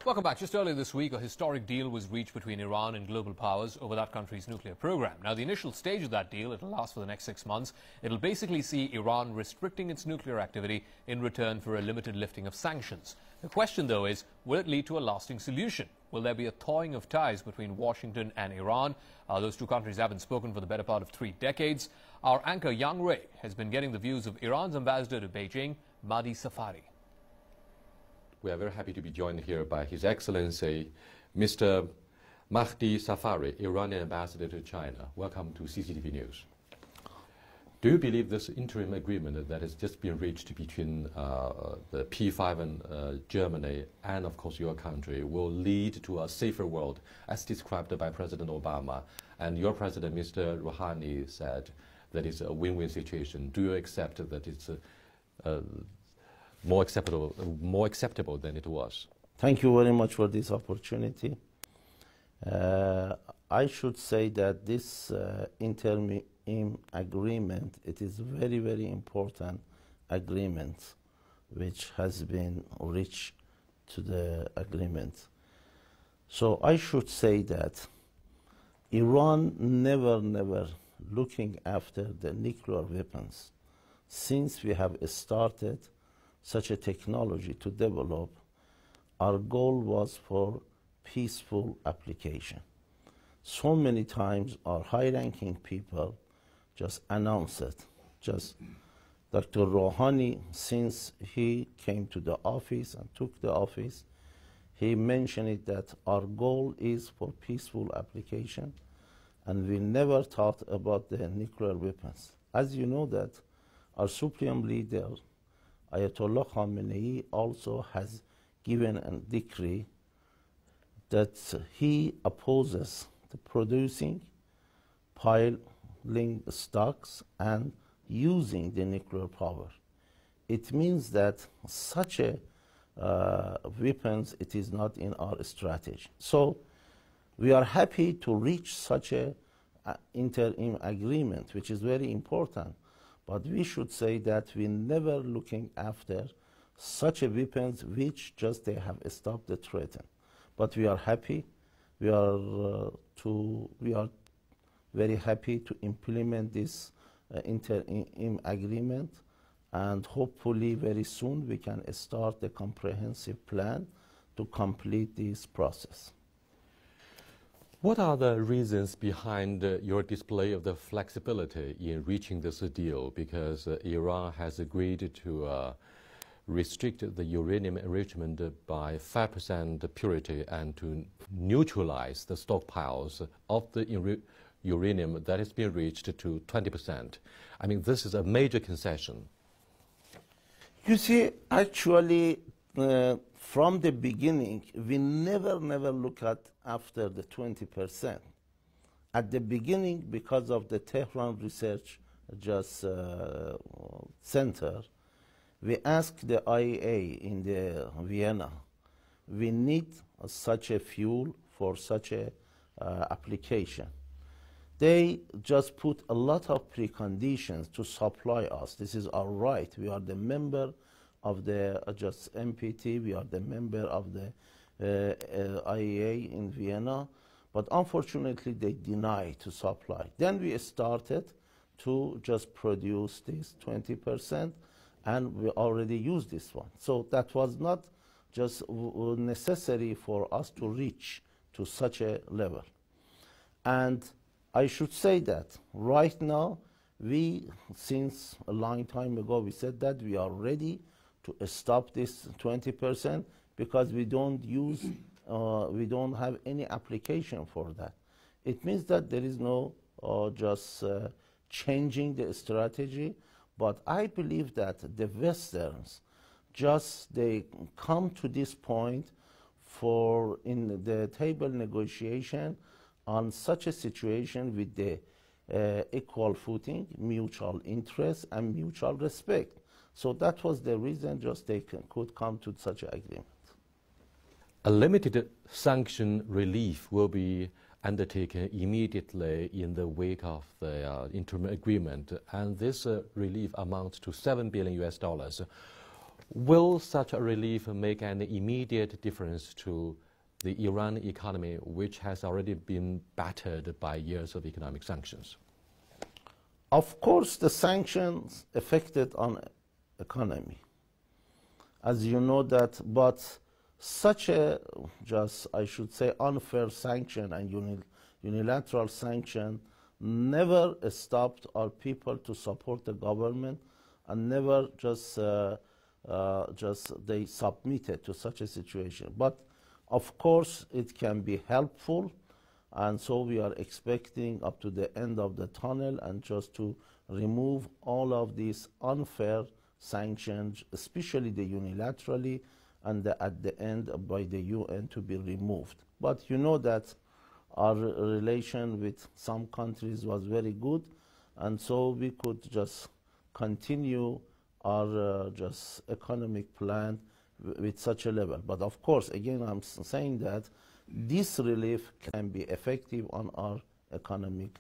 Welcome back. Just earlier this week, a historic deal was reached between Iran and global powers over that country's nuclear program. Now, the initial stage of that deal, it'll last for the next 6 months. It'll basically see Iran restricting its nuclear activity in return for a limited lifting of sanctions. The question, though, is, will it lead to a lasting solution? Will there be a thawing of ties between Washington and Iran? Those two countries haven't spoken for the better part of 3 decades. Our anchor, Yang Ray, has been getting the views of Iran's ambassador to Beijing, Mahdi Safari. We are very happy to be joined here by His Excellency, Mr. Mahdi Safari, Iranian ambassador to China. Welcome to CCTV News. Do you believe this interim agreement that has just been reached between the P5 and Germany and, of course, your country will lead to a safer world, as described by President Obama? And your president, Mr. Rouhani, said that it's a win-win situation. Do you accept that it's more acceptable than it was? Thank you very much for this opportunity. I should say that this interim agreement, it is very, very important agreement which has been reached to the agreement. So I should say that Iran never looking after the nuclear weapons. Since we have started such a technology to develop, our goal was for peaceful application. So many times our high-ranking people just announced it. Just Dr. Rouhani, since he came to the office and took the office, he mentioned it that our goal is for peaceful application, and we never thought about the nuclear weapons. As you know that our supreme leader, Ayatollah Khamenei, also has given a decree that he opposes the producing, piling stocks, and using the nuclear power. It means that such a weapons, it is not in our strategy. So we are happy to reach such a interim agreement, which is very important. But we should say that we never looking after such a weapons which just they have stopped the threat. But we are happy. We are very happy to implement this interim agreement, and hopefully very soon we can start the comprehensive plan to complete this process. What are the reasons behind your display of the flexibility in reaching this deal? Because Iran has agreed to restrict the uranium enrichment by 5% purity and to neutralize the stockpiles of the uranium that has been reached to 20%. I mean, this is a major concession. You see, actually, from the beginning, we never look at after the 20%. At the beginning, because of the Tehran Research Center, we asked the IAEA in the Vienna, we need such a fuel for such a application. They just put a lot of preconditions to supply us. This is our right. We are the member of the NPT, we are the member of the IAEA in Vienna, but unfortunately they deny to supply. Then we started to just produce this 20%, and we already used this one. So that was not just necessary for us to reach to such a level. And I should say that right now, we, since a long time ago, we said that we are ready to stop this 20% because we don't use, we don't have any application for that. It means that there is no changing the strategy, but I believe that the Westerns they come to this point for in the table negotiation on such a situation with the equal footing, mutual interest, and mutual respect. So that was the reason just they could come to such an agreement. A limited sanction relief will be undertaken immediately in the wake of the interim agreement, and this relief amounts to $7 billion. Will such a relief make an immediate difference to the Iran economy, which has already been battered by years of economic sanctions? Of course, the sanctions affected on economy, as you know that, but such a, just I should say, unfair sanction and unilateral sanction never stopped our people to support the government, and never just they submitted to such a situation. But of course, it can be helpful, and so we are expecting up to the end of the tunnel and just to remove all of these unfair sanctions, especially the unilaterally, and at the end by the UN to be removed. But you know that our relation with some countries was very good, and so we could just continue our just economic plan with such a level. But of course, again, I'm saying that this relief can be effective on our economic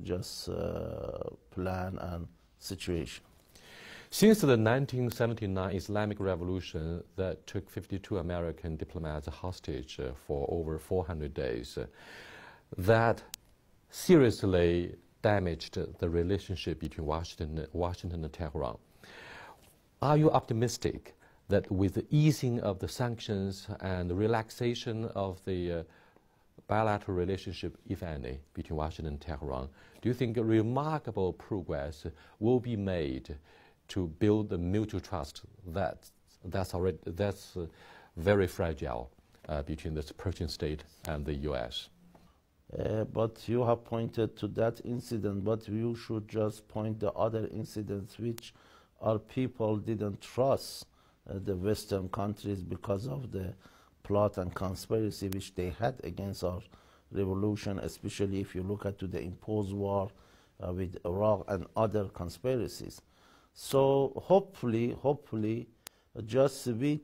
just plan and situation. Since the 1979 Islamic Revolution that took 52 American diplomats hostage for over 400 days, that seriously damaged the relationship between Washington and Tehran. Are you optimistic that with the easing of the sanctions and the relaxation of the bilateral relationship, if any, between Washington and Tehran, do you think a remarkable progress will be made to build the mutual trust that's very fragile between the Persian state and the U.S.? But you have pointed to that incident, but you should just point the other incidents which our people didn't trust the Western countries because of the plot and conspiracy which they had against our revolution, especially if you look at the imposed war with Iraq and other conspiracies. So hopefully, just we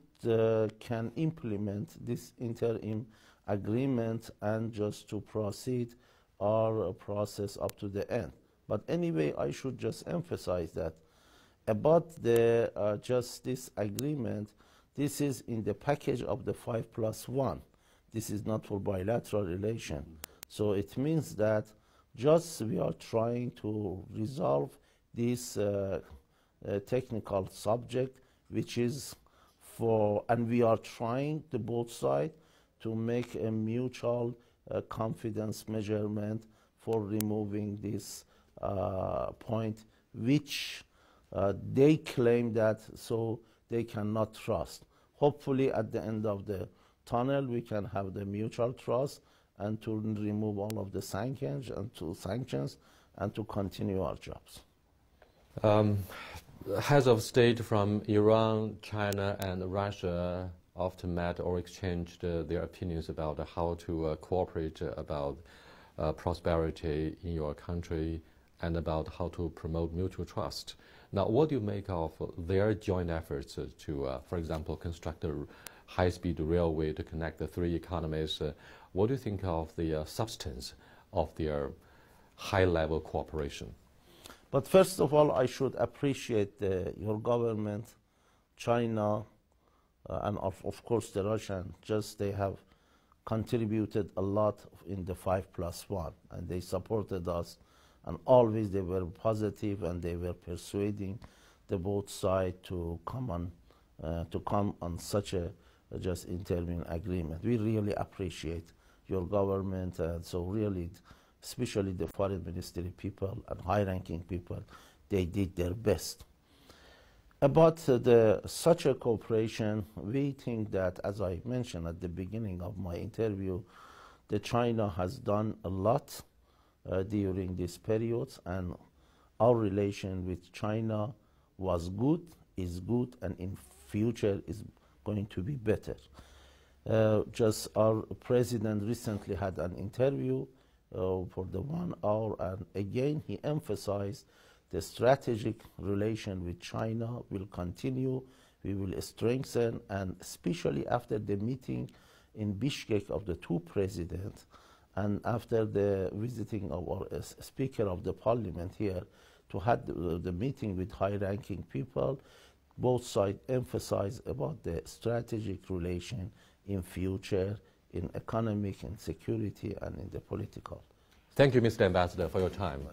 can implement this interim agreement and just to proceed our process up to the end. But anyway, I should just emphasize that about the just this agreement, this is in the package of the 5+1. This is not for bilateral relation. So it means that just we are trying to resolve this technical subject, which is for, and we are trying the both sides to make a mutual confidence measurement for removing this point, which they claim that so they cannot trust. Hopefully at the end of the tunnel we can have the mutual trust and to remove all of the sanctions and to continue our jobs. Heads of state from Iran, China, and Russia often met or exchanged their opinions about how to cooperate about prosperity in your country and about how to promote mutual trust. Now, what do you make of their joint efforts to, for example, construct a high-speed railway to connect the three economies? What do you think of the substance of their high-level cooperation? But first of all, I should appreciate your government, China, and of course the Russian. Just they have contributed a lot in the 5+1, and they supported us, and always they were positive and they were persuading the both sides to come on such a just interim agreement. We really appreciate your government, and so really, especially the foreign ministry people and high-ranking people, they did their best. About such a cooperation, we think that, as I mentioned at the beginning of my interview, that China has done a lot during this period, and our relation with China was good, is good, and in future is going to be better. Just our president recently had an interview for the 1 hour, and again he emphasized the strategic relation with China will continue, we will strengthen, and especially after the meeting in Bishkek of the two presidents, and after the visiting of our Speaker of the Parliament here to have the meeting with high-ranking people, both sides emphasize about the strategic relation in future, in economic and security, and in the political. Thank you, Mr. Ambassador, for your time.